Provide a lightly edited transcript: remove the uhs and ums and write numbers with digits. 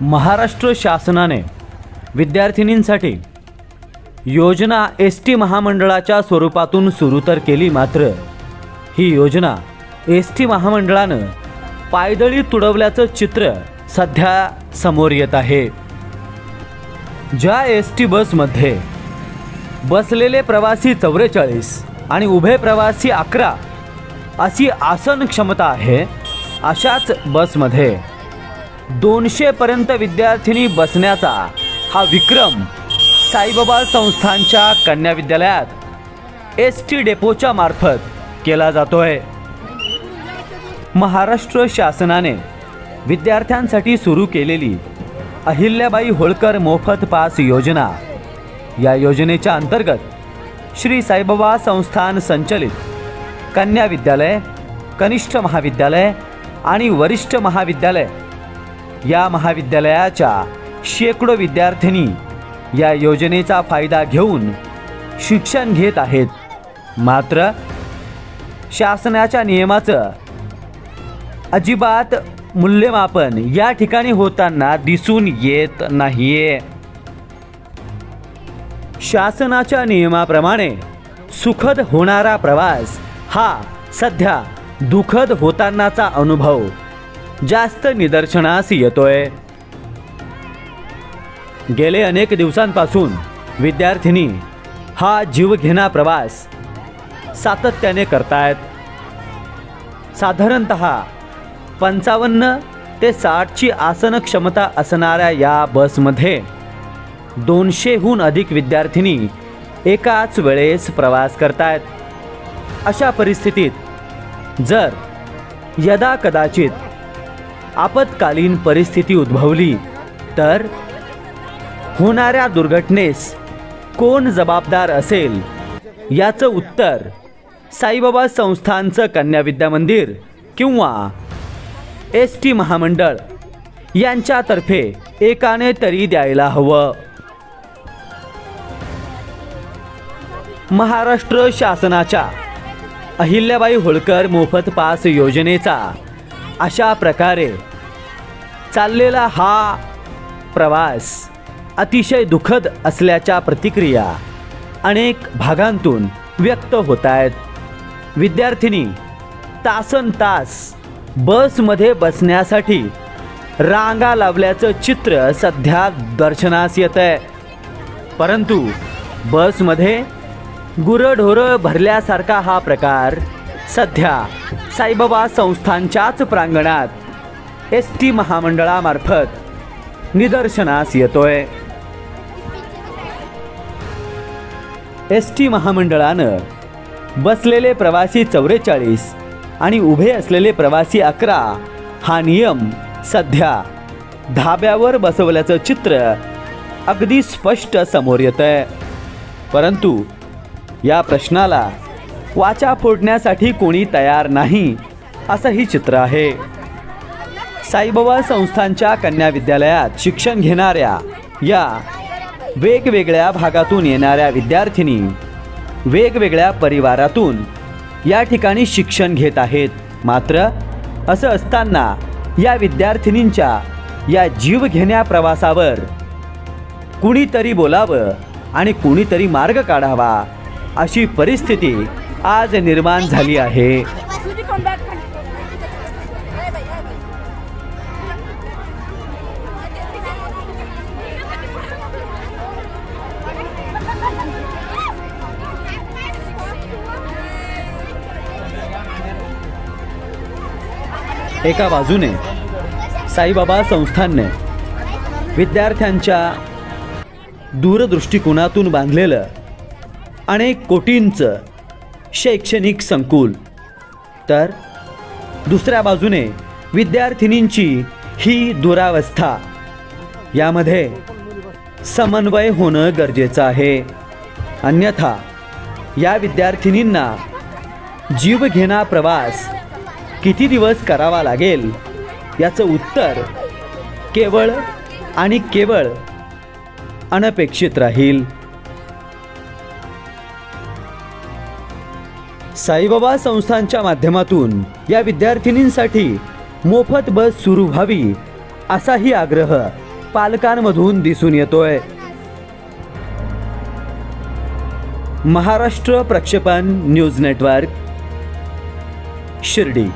महाराष्ट्र शासनाने विद्यार्थिनींसाठी योजना S T महामंडळाच्या स्वरूपातून सुरू तर केली, मात्र ही योजना एस टी महामंडळानं पायदळी तुडवल्याचं चित्र सध्या समोर येत आहे। ज्या एस टी बसमध्ये बसलेले प्रवासी 44 आणि उभे प्रवासी 11 अशी आसन क्षमता आहे, अशाच बसमध्ये 200 पर्यंत विद्यार्थिनी बसण्याचा हा विक्रम साईबाबा संस्थानच्या कन्या विद्यालयात एस टी डेपोच्या मार्फत केला जातोय। महाराष्ट्र शासनाने विद्यार्थ्यांसाठी सुरू केलेली अहिल्याबाई होळकर मोफत पास योजना, या योजनेच्या अंतर्गत श्री साईबाबा संस्थान संचलित कन्या विद्यालय, कनिष्ठ महाविद्यालय आणि वरिष्ठ महाविद्यालय या महाविद्यालयाच्या शेकडो विद्यार्थिनी या योजनेचा फायदा घेऊन शिक्षण घेत आहेत। मात्र शासनाच्या नियमाचं अजिबात मूल्यमापन या ठिकाणी होताना दिसून येत नाहीये। शासनाच्या नियमाप्रमाणे सुखद होणारा प्रवास हा सध्या दुःखद होतानाचा अनुभव जास्त निदर्शनास येतोय। गेले अनेक दिवसांपासून विद्यार्थिनी हा जीवघेणा प्रवास सातत्याने करतायत। साधारणतः 55 ते 60 ची आसन क्षमता असणाऱ्या या बसमध्ये 200हून अधिक विद्यार्थिनी एकाच वेळेस प्रवास करतायत। अशा परिस्थितीत जर यदा कदाचित आपत्कालीन परिस्थिती उद्भवली तर होणाऱ्या दुर्घटनेस कोण जबाबदार असेल, याचं उत्तर साईबाबा संस्थानचं कन्या विद्या मंदिर किंवा एस टी महामंडळ यांच्यातर्फे एकाने तरी द्यायला हवं। महाराष्ट्र शासनाच्या अहिल्याबाई होळकर मोफत पास योजनेचा अशा प्रकारे चाललेला हा प्रवास अतिशय दुःखद असल्याच्या प्रतिक्रिया अनेक भागांतून व्यक्त होत आहेत। विद्यार्थिनी तासनतास बसमध्ये बसण्यासाठी रांगा लावल्याचं चित्र सध्या दर्शनास येत आहे, परंतु बसमध्ये गुरंढोरं भरल्यासारखा हा प्रकार सध्या साईबाबा संस्थानच्याच प्रांगणात एस टी महामंडळामार्फत निदर्शनास येतोय। एस टी महामंडळानं बसलेले प्रवासी 44 आणि उभे असलेले प्रवासी 11 हा नियम सध्या धाब्यावर बसवल्याचं चित्र अगदी स्पष्ट समोर येतंय, परंतु या प्रश्नाला वाचा फोडण्यासाठी कोणी तयार नाही असंही चित्र आहे। साईबाबा संस्थानच्या कन्या विद्यालयात शिक्षण घेणाऱ्या या वेगवेगळ्या भागातून येणाऱ्या विद्यार्थिनी वेगवेगळ्या परिवारातून या ठिकाणी शिक्षण घेत आहेत। मात्र असं असताना या विद्यार्थिनींच्या या जीवघेण्या प्रवासावर कुणीतरी बोलावं आणि कुणीतरी मार्ग काढावा, अशी परिस्थिती आज निर्माण झाली आहे। एका बाजूने साईबाबा संस्थानने विद्यार्थ्यांच्या दूरदृष्टिकोनातून बांधलेलं अनेक कोटींचं शैक्षणिक संकुल, तर दुसऱ्या बाजूने विद्यार्थिनींची ही दुरावस्था, यामध्ये समन्वय होणं गरजेचं आहे। अन्यथा या विद्यार्थिनींना जीवघेणा प्रवास किती दिवस करावा लागेल, याचं उत्तर केवळ आणि केवळ अनपेक्षित राहील। साईबाबा संस्थानच्या माध्यमातून या विद्यार्थिनींसाठी मोफत बस सुरू व्हावी असाही आग्रह पालकांमधून दिसून येतोय. महाराष्ट्र प्रक्षेपण न्यूज नेटवर्क, शिर्डी.